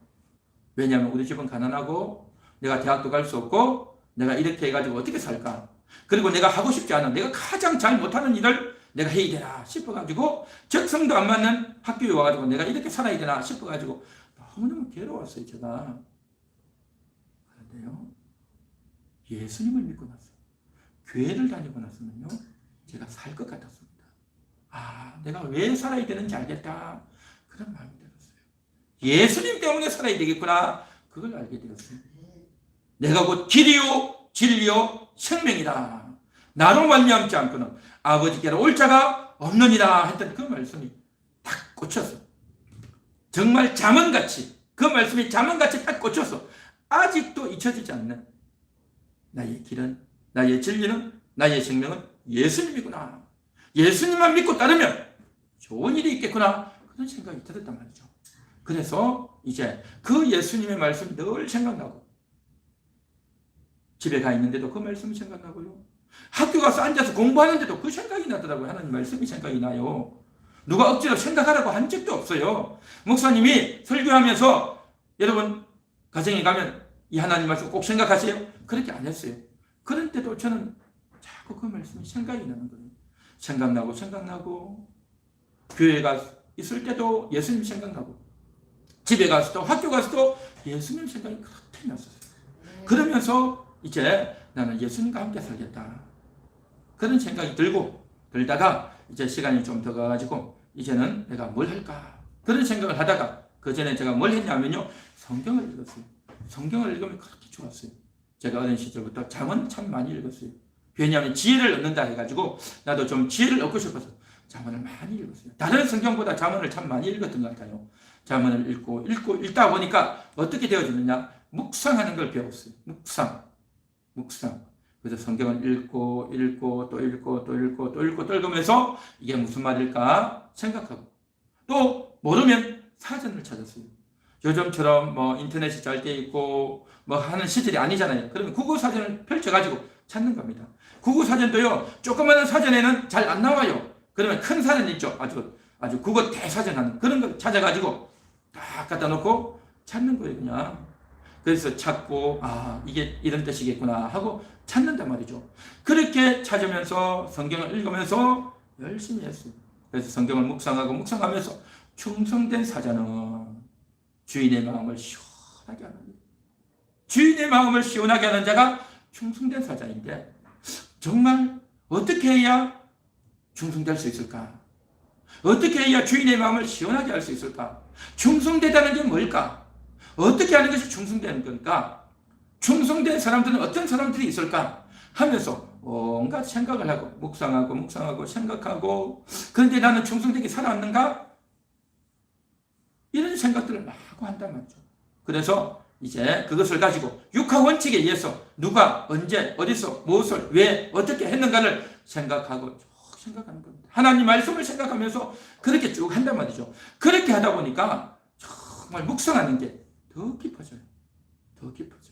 왜냐하면 우리 집은 가난하고 내가 대학도 갈 수 없고 내가 이렇게 해가지고 어떻게 살까? 그리고 내가 하고 싶지 않은, 내가 가장 잘 못하는 일을 내가 해야 되나 싶어가지고, 적성도 안 맞는 학교에 와가지고 내가 이렇게 살아야 되나 싶어가지고 너무너무 괴로웠어요. 제가. 그런데요 예수님을 믿고 나서 교회를 다니고 나서는요 제가 살 것 같았습니다. 내가 왜 살아야 되는지 알겠다. 그런 마음이 들었어요. 예수님 때문에 살아야 되겠구나. 그걸 알게 되었어요. 내가 곧 길이요 진리요 생명이다. 나로 말미암지 않고는 아버지께로 올 자가 없느니라 했던 그 말씀이 딱 꽂혔어. 정말 자문같이, 그 말씀이 자문같이 딱 꽂혀서 아직도 잊혀지지 않는 나의 길은, 나의 진리는, 나의 생명은 예수님이구나. 예수님만 믿고 따르면 좋은 일이 있겠구나. 그런 생각이 들었단 말이죠. 그래서 이제 그 예수님의 말씀이 늘 생각나고, 집에 가 있는데도 그 말씀이 생각나고요. 학교 가서 앉아서 공부하는데도 그 생각이 나더라고요. 하나님 말씀이 생각이 나요. 누가 억지로 생각하라고 한 적도 없어요. 목사님이 설교하면서 여러분 가정에 가면 이 하나님 말씀 꼭 생각하세요. 그렇게 안 했어요. 그런데도 저는 자꾸 그 말씀이 생각이 나는 거예요. 생각나고 교회 가 있을 때도 예수님 생각나고 집에 가서도 학교 가서도 예수님 생각이 그렇게 났었어요. 그러면서 이제 나는 예수님과 함께 살겠다. 그런 생각이 들다가 이제 시간이 좀 더 가가지고 이제는 내가 뭘 할까? 그런 생각을 하다가 그 전에 제가 뭘 했냐면요. 성경을 읽었어요. 성경을 읽으면 그렇게 좋았어요. 제가 어린 시절부터 잠언 참 많이 읽었어요. 왜냐하면 지혜를 얻는다 해가지고 나도 좀 지혜를 얻고 싶어서 잠언을 많이 읽었어요. 다른 성경보다 잠언을 참 많이 읽었던 것 같아요. 잠언을 읽다 보니까 어떻게 되어지느냐? 묵상하는 걸 배웠어요. 묵상. 그래서 성경을 읽고 또 읽으면서 이게 무슨 말일까 생각하고, 또 모르면 사전을 찾았어요. 요즘처럼 뭐 인터넷이 잘 돼 있고 뭐 하는 시절이 아니잖아요. 그러면 국어 사전을 펼쳐가지고 찾는 겁니다. 국어 사전도요, 조그마한 사전에는 잘 안 나와요. 그러면 큰 사전 있죠. 아주 국어 대사전 하는 그런 걸 찾아가지고 딱 갖다 놓고 찾는 거예요, 그냥. 그래서 찾고, 이게 이런 뜻이겠구나 하고 찾는단 말이죠. 그렇게 찾으면서 성경을 읽으면서 열심히 했어요. 그래서 성경을 묵상하면서 충성된 사자는 주인의 마음을 시원하게 하는 거예요. 주인의 마음을 시원하게 하는 자가 충성된 사자인데, 정말 어떻게 해야 충성될 수 있을까? 어떻게 해야 주인의 마음을 시원하게 할 수 있을까? 충성되다는 게 뭘까? 어떻게 하는 것이 충성되는 걸까? 충성된 사람들은 어떤 사람들이 있을까? 하면서 온갖 생각을 하고 묵상하고 생각하고, 그런데 나는 충성되게 살아왔는가? 이런 생각들을 마구 한단 말이죠. 그래서 이제 그것을 가지고 육하 원칙에 의해서 누가 언제 어디서 무엇을 왜 어떻게 했는가를 생각하는 겁니다. 하나님 말씀을 생각하면서 그렇게 쭉 한단 말이죠. 그렇게 하다 보니까 정말 묵상하는 게 더 깊어져요. 더 깊어져.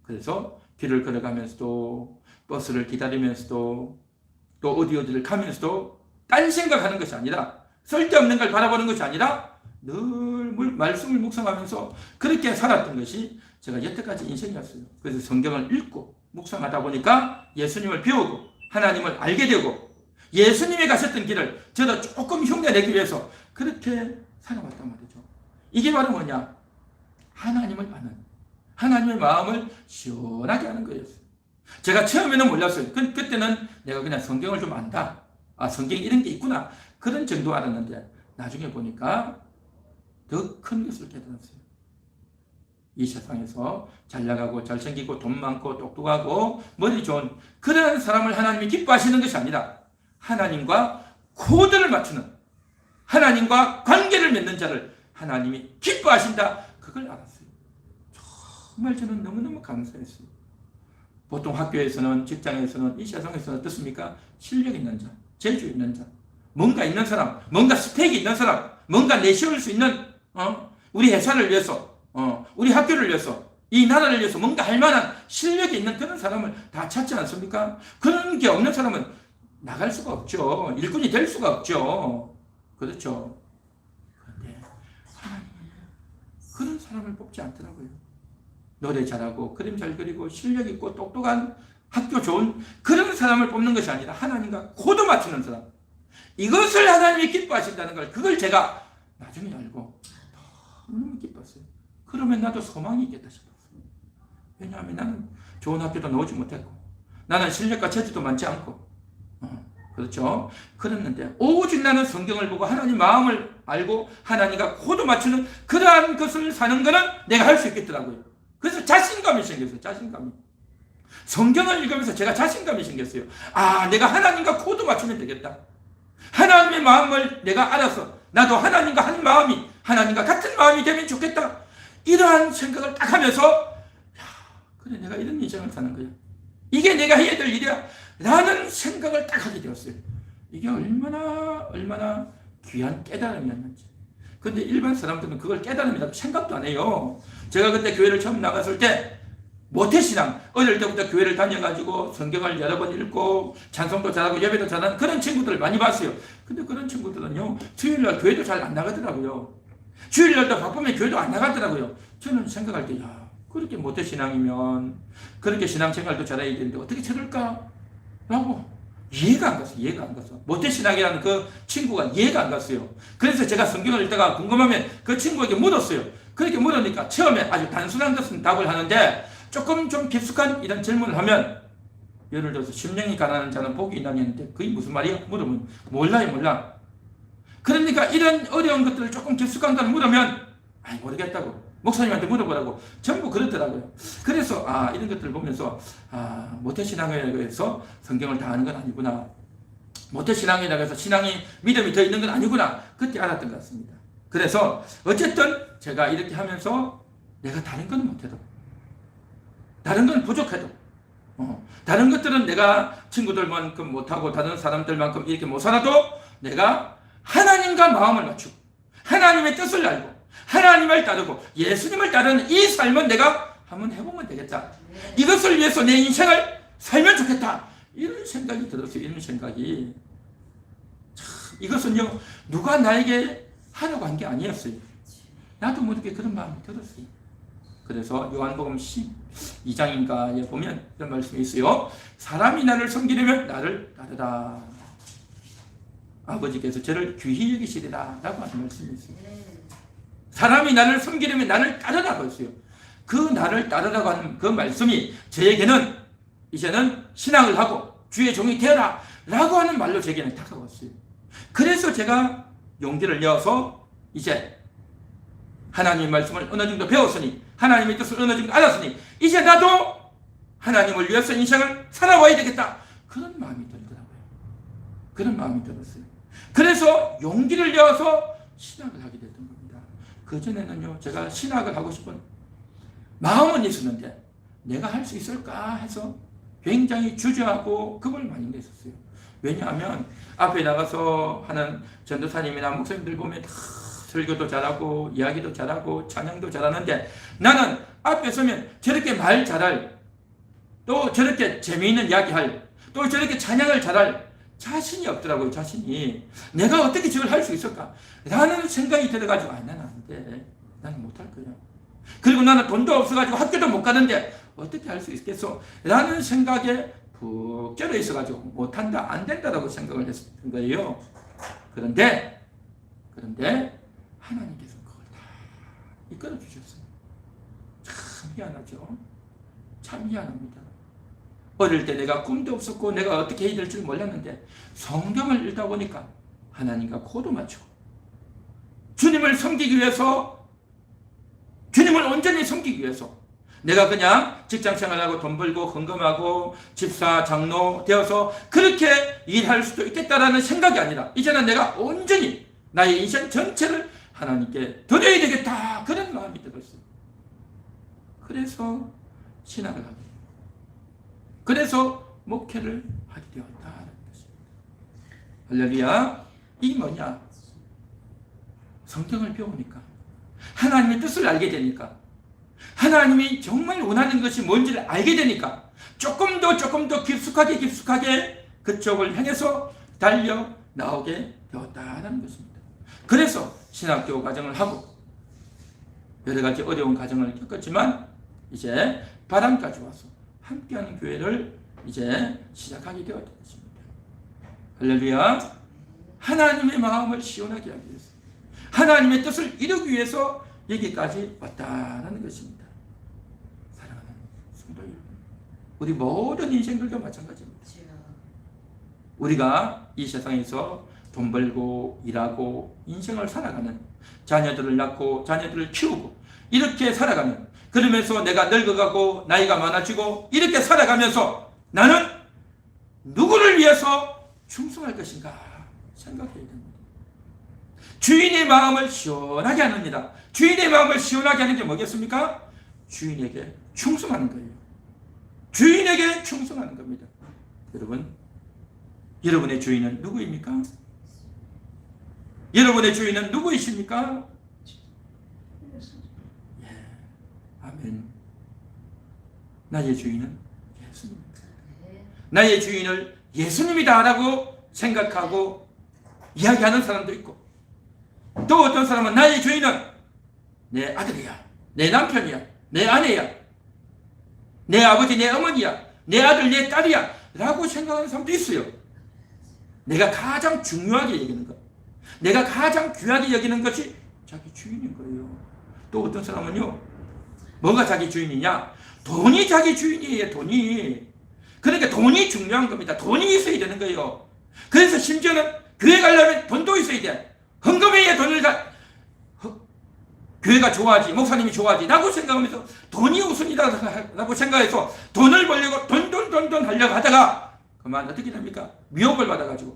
그래서 길을 걸어가면서도 버스를 기다리면서도 또 어디를 가면서도 딴 생각하는 것이 아니라 쓸데없는 걸 바라보는 것이 아니라 늘 말씀을 묵상하면서 그렇게 살았던 것이 제가 여태까지 인생이었어요. 그래서 성경을 읽고 묵상하다 보니까 예수님을 배우고 하나님을 알게 되고 예수님이 가셨던 길을 저도 조금 흉내내기 위해서 그렇게 살아왔단 말이죠. 이게 바로 뭐냐? 하나님을 아는, 하나님의 마음을 시원하게 하는 거였어요. 제가 처음에는 몰랐어요. 그때는 내가 그냥 성경을 좀 안다. 아, 성경에 이런 게 있구나. 그런 정도 알았는데 나중에 보니까 더 큰 것을 깨달았어요. 이 세상에서 잘 나가고 잘생기고 돈 많고 똑똑하고 머리 좋은 그런 사람을 하나님이 기뻐하시는 것이 아니라 하나님과 코드를 맞추는, 하나님과 관계를 맺는 자를 하나님이 기뻐하신다. 그걸 알았어요. 정말 저는 너무너무 감사했어요. 보통 학교에서는, 직장에서는, 이 세상에서는 어떻습니까? 실력 있는 자, 재주 있는 자, 뭔가 있는 사람, 뭔가 스펙이 있는 사람, 뭔가 내세울 수 있는 우리 회사를 위해서, 우리 학교를 위해서, 이 나라를 위해서 뭔가 할 만한 실력이 있는 그런 사람을 다 찾지 않습니까? 그런 게 없는 사람은 나갈 수가 없죠. 일꾼이 될 수가 없죠. 그렇죠. 그런데 하나님은 그런 사람을 뽑지 않더라고요. 노래 잘하고 그림 잘 그리고 실력 있고 똑똑한 학교 좋은 그런 사람을 뽑는 것이 아니라 하나님과 코드 맞추는 사람, 이것을 하나님이 기뻐하신다는 걸, 그걸 제가 나중에 알고 너무 기뻤어요. 그러면 나도 소망이 있겠다 싶었어요. 왜냐하면 나는 좋은 학교도 나오지 못했고 나는 실력과 재주도 많지 않고 그렇죠. 그랬는데 오직 나는 성경을 보고 하나님 마음을 알고 하나님과 코드 맞추는 그러한 것을 사는 거는 내가 할 수 있겠더라고요. 그래서 자신감이 생겼어요. 자신감이. 성경을 읽으면서 제가 자신감이 생겼어요. 아, 내가 하나님과 코드 맞추면 되겠다. 하나님의 마음을 내가 알아서 나도 하나님과 한 마음이, 하나님과 같은 마음이 되면 좋겠다. 이러한 생각을 딱 하면서 그래, 내가 이런 인생을 사는 거야. 이게 내가 해야 될 일이야. 라는 생각을 딱 하게 되었어요. 이게 얼마나 귀한 깨달음이었는지. 근데 일반 사람들은 그걸 깨달음이라고 생각도 안 해요. 제가 그때 교회를 처음 나갔을 때 모태신앙, 어릴 때부터 교회를 다녀가지고 성경을 여러 번 읽고 찬송도 잘하고 예배도 잘하는 그런 친구들을 많이 봤어요. 근데 그런 친구들은요, 주일날 교회도 잘 안 나가더라고요. 주일날도 바쁘면 교회도 안 나가더라고요. 저는 생각할 때, 야, 그렇게 모태신앙이면 그렇게 신앙생활도 잘해야 되는데 어떻게 저럴까? 라고 이해가 안 갔어요. 이해가 안 갔어. 모태신앙이라는 그 친구가 이해가 안 갔어요. 그래서 제가 성경을 읽다가 궁금하면 그 친구에게 물었어요. 그렇게 물으니까 처음에 아주 단순한 것은 답을 하는데 조금 좀 깊숙한 이런 질문을 하면, 예를 들어서 심령이 가난한 자는 복이 있나니 했는데 그게 무슨 말이야? 물으면 몰라. 그러니까 이런 어려운 것들을 조금 깊숙한 걸 물으면 아이 모르겠다고, 목사님한테 물어보라고 전부 그러더라고요. 그래서 이런 것들을 보면서 모태신앙이라고 해서 성경을 다 아는 건 아니구나, 모태신앙이라고 해서 신앙이 믿음이 더 있는 건 아니구나, 그때 알았던 것 같습니다. 그래서 어쨌든 제가 이렇게 하면서 내가 다른 건 못해도, 다른 건 부족해도, 다른 것들은 내가 친구들만큼 못하고 다른 사람들만큼 이렇게 못 살아도 내가 하나님과 마음을 맞추고 하나님의 뜻을 알고 하나님을 따르고 예수님을 따르는 이 삶은 내가 한번 해보면 되겠다. 이것을 위해서 내 인생을 살면 좋겠다. 이런 생각이 들었어요. 이런 생각이. 참, 이것은요, 누가 나에게 하라고 한 게 아니었어요. 나도 모르게 그런 마음이 들었어요. 그래서 요한복음 12장인가에 보면 이런 말씀이 있어요. 사람이 나를 섬기려면 나를 따르라. 아버지께서 저를 귀히 여기시리라 라고 하는 말씀이 있어요. 사람이 나를 섬기려면 나를 따르라고 했어요. 그 나를 따르라고 하는 그 말씀이 저에게는 이제는 신앙을 하고 주의 종이 되어라 라고 하는 말로 제게는 다가왔어요. 그래서 제가 용기를 내어서 이제 하나님의 말씀을 어느 정도 배웠으니, 하나님의 뜻을 어느 정도 알았으니 이제 나도 하나님을 위해서 인생을 살아와야 되겠다, 그런 마음이 들더라고요. 그런 마음이 들었어요. 그래서 용기를 내어서 신학을 하게 됐던 겁니다. 그전에는요, 제가 신학을 하고 싶은 마음은 있었는데 내가 할 수 있을까 해서 굉장히 주저하고 겁을 많이 냈었어요. 왜냐하면 앞에 나가서 하는 전도사님이나 목사님들 보면 다 설교도 잘하고 이야기도 잘하고 찬양도 잘하는데 나는 앞에 서면 저렇게 말 잘할, 또 저렇게 재미있는 이야기할, 또 저렇게 찬양을 잘할 자신이 없더라고요. 자신이. 내가 어떻게 저걸 할 수 있을까? 라는 생각이 들어가지고 나는 안 돼. 나는 못할 거야. 그리고 나는 돈도 없어가지고 학교도 못 가는데 어떻게 할 수 있겠어? 라는 생각에 푹 쩔어 있어가지고 못한다, 안 된다라고 생각을 했던 거예요. 그런데 하나님께서 그걸 다 이끌어 주셨어요. 참 미안하죠? 참 미안합니다. 어릴 때 내가 꿈도 없었고 내가 어떻게 해야 될 줄 몰랐는데 성경을 읽다 보니까 하나님과 코도 맞추고 주님을 섬기기 위해서, 주님을 온전히 섬기기 위해서 내가 그냥 직장생활하고 돈 벌고 헌금하고 집사, 장로 되어서 그렇게 일할 수도 있겠다라는 생각이 아니라 이제는 내가 온전히 나의 인생 전체를 하나님께 드려야 되겠다, 그런 마음이 들었어요. 그래서 신학을 하게, 그래서 목회를 하게 되었다는 것입니다. 할렐루야. 이게 뭐냐? 성경을 배우니까, 하나님의 뜻을 알게 되니까, 하나님이 정말 원하는 것이 뭔지를 알게 되니까 조금 더 깊숙하게 그쪽을 향해서 달려 나오게 되었다는 것입니다. 그래서 신학교 과정을 하고 여러 가지 어려운 과정을 겪었지만 이제 바람까지 와서 함께하는 교회를 이제 시작하게 되었던 것입니다. 할렐루야. 하나님의 마음을 시원하게 하기 위해서, 하나님의 뜻을 이루기 위해서 여기까지 왔다는 것입니다. 사랑하는 성도 여러분, 우리 모든 인생들도 마찬가지입니다. 우리가 이 세상에서 돈 벌고 일하고 인생을 살아가는, 자녀들을 낳고 자녀들을 키우고 이렇게 살아가는, 그러면서 내가 늙어가고 나이가 많아지고 이렇게 살아가면서 나는 누구를 위해서 충성할 것인가 생각해야 됩니다. 주인의 마음을 시원하게 합니다. 주인의 마음을 시원하게 하는 게 뭐겠습니까? 주인에게 충성하는 거예요. 주인에게 충성하는 겁니다. 여러분, 여러분의 주인은 누구입니까? 여러분의 주인은 누구이십니까? 예, 아멘. 나의 주인은 예수님입니다. 나의 주인을 예수님이다라고 생각하고 이야기하는 사람도 있고, 또 어떤 사람은 나의 주인은 내 아들이야, 내 남편이야, 내 아내야, 내 아버지, 내 어머니야, 내 아들, 내 딸이야 라고 생각하는 사람도 있어요. 내가 가장 중요하게 여기는 것, 내가 가장 귀하게 여기는 것이 자기 주인인 거예요. 또 어떤 사람은요, 뭐가 자기 주인이냐? 돈이 자기 주인이에요. 돈이. 그러니까 돈이 중요한 겁니다. 돈이 있어야 되는 거예요. 그래서 심지어는 교회 가려면 돈도 있어야 돼. 헌금회에 돈을 교회가 좋아하지, 목사님이 좋아하지 라고 생각하면서 돈이 우선이라고 생각해서 돈을 벌려고 돈 하려고 하다가 그만 어떻게 됩니까? 미혹을 받아가지고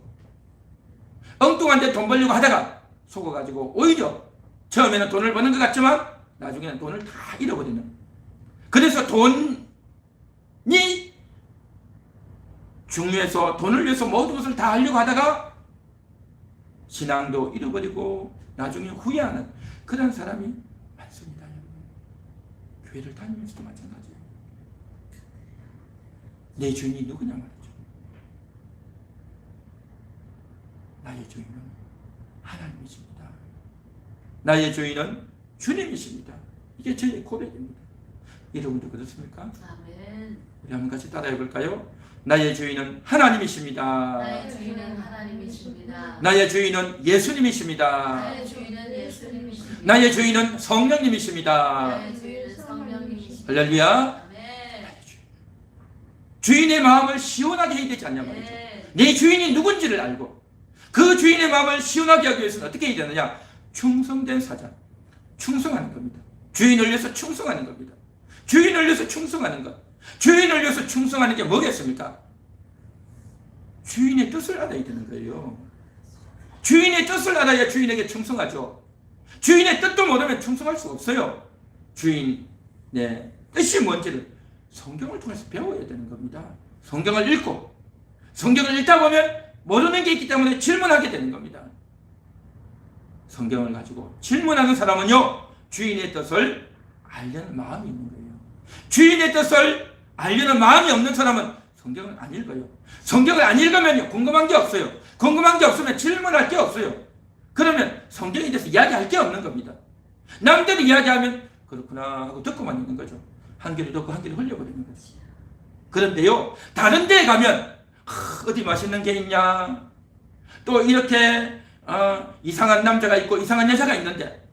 엉뚱한 데 돈 벌려고 하다가 속아가지고 오히려 처음에는 돈을 버는 것 같지만 나중에는 돈을 다 잃어버리는, 그래서 돈이 중요해서 돈을 위해서 모든 것을 다 하려고 하다가 신앙도 잃어버리고 나중에 후회하는 그런 사람이 많습니다. 교회를 다니면서도 마찬가지예요. 내 주인이 누구냐 말이죠. 나의 주인은 하나님이십니다. 나의 주인은 주님이십니다. 이게 저의 고백입니다. 여러분도 그렇습니까? 아멘. 우리 한번 같이 따라해 볼까요? 나의 주인은 하나님이십니다. 나의 주인은 하나님이십니다. 나의 주인은 예수님이십니다. 나의 주인은 예수님이십니다. 나의 주인은 성령님이십니다. 나의 주인은 성령님이십니다. 할렐루야. 아멘. 주인의 마음을 시원하게 해야 되지 않냐 말이죠. 네. 내 주인이 누군지를 알고 그 주인의 마음을 시원하게 하기 위해서는 어떻게 해야 되느냐? 충성된 사자, 충성하는 겁니다. 주인을 위해서 충성하는 겁니다. 주인을 위해서 충성하는 것. 주인을 위해서 충성하는 게 뭐겠습니까? 주인의 뜻을 알아야 되는 거예요. 주인의 뜻을 알아야 주인에게 충성하죠. 주인의 뜻도 모르면 충성할 수 없어요. 주인의 뜻이 뭔지를 성경을 통해서 배워야 되는 겁니다. 성경을 읽고, 성경을 읽다 보면 모르는 게 있기 때문에 질문하게 되는 겁니다. 성경을 가지고 질문하는 사람은요, 주인의 뜻을 알려는 마음이 있는 거예요. 주인의 뜻을 알려는 마음이 없는 사람은 성경을 안 읽어요. 성경을 안 읽으면 궁금한 게 없어요. 궁금한 게 없으면 질문할 게 없어요. 그러면 성경에 대해서 이야기할 게 없는 겁니다. 남들이 이야기하면 그렇구나 하고 듣고만 있는 거죠. 한 귀로 듣고 한 귀로 흘려버리는 거죠. 그런데요, 다른 데에 가면 어디 맛있는 게 있냐, 또 이렇게 이상한 남자가 있고 이상한 여자가 있는데,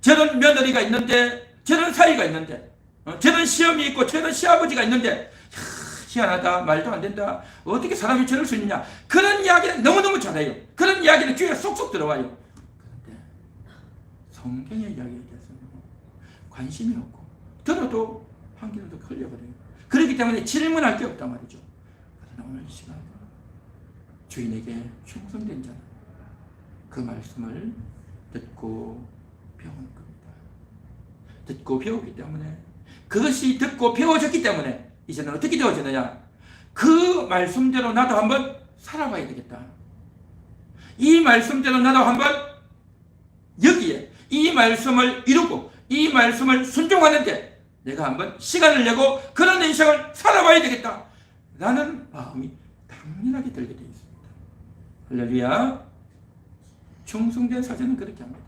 저런 며느리가 있는데, 저런 사위가 있는데, 저런 시험이 있고 저런 시아버지가 있는데, 희한하다, 말도 안 된다, 어떻게 사람이 저럴 수 있냐, 그런 이야기는 너무너무 잘해요. 그런 이야기는 귀에 쏙쏙 들어와요. 그런데 성경의 이야기에 대해서는 관심이 없고 들어도 한 귀로 더 흘려버려요. 그렇기 때문에 질문할 게 없단 말이죠. 그러나 오늘 이 시간 주인에게 충성된 자는 그 말씀을 듣고 배우는 겁니다. 듣고 배우기 때문에, 그것이 듣고 배워졌기 때문에 이제는 어떻게 되어지느냐, 그 말씀대로 나도 한번 살아봐야 되겠다. 이 말씀대로 나도 한번 여기에 이 말씀을 이루고 이 말씀을 순종하는데 내가 한번 시간을 내고 그런 인생을 살아봐야 되겠다 라는 마음이 당연하게 들게 되어 있습니다. 할렐루야. 충성된 사제는 그렇게 합니다.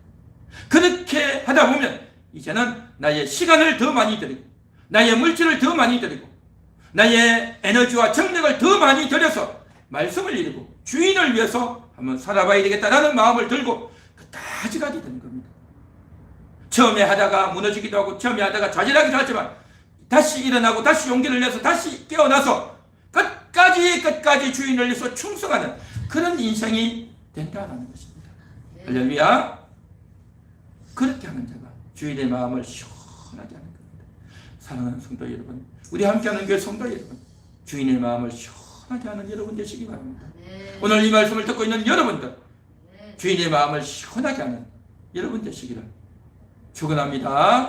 그렇게 하다 보면 이제는 나의 시간을 더 많이 들이고 나의 물질을 더 많이 들이고 나의 에너지와 정력을 더 많이 들여서 말씀을 이루고 주인을 위해서 한번 살아봐야 되겠다라는 마음을 들고 끝까지 가게 되는 겁니다. 처음에 하다가 무너지기도 하고 처음에 하다가 좌절하기도 하지만 다시 일어나고 다시 용기를 내서 다시 깨어나서 끝까지 주인을 위해서 충성하는 그런 인생이 된다는 것입니다. 할렐루야. 그렇게 하는 자가 주인의 마음을 시원하게 하는 겁니다. 사랑하는 성도 여러분, 우리 함께하는 교회 성도 여러분, 주인의 마음을 시원하게 하는 여러분 되시기 바랍니다. 오늘 이 말씀을 듣고 있는 여러분들, 주인의 마음을 시원하게 하는 여러분 되시기를 축원합니다.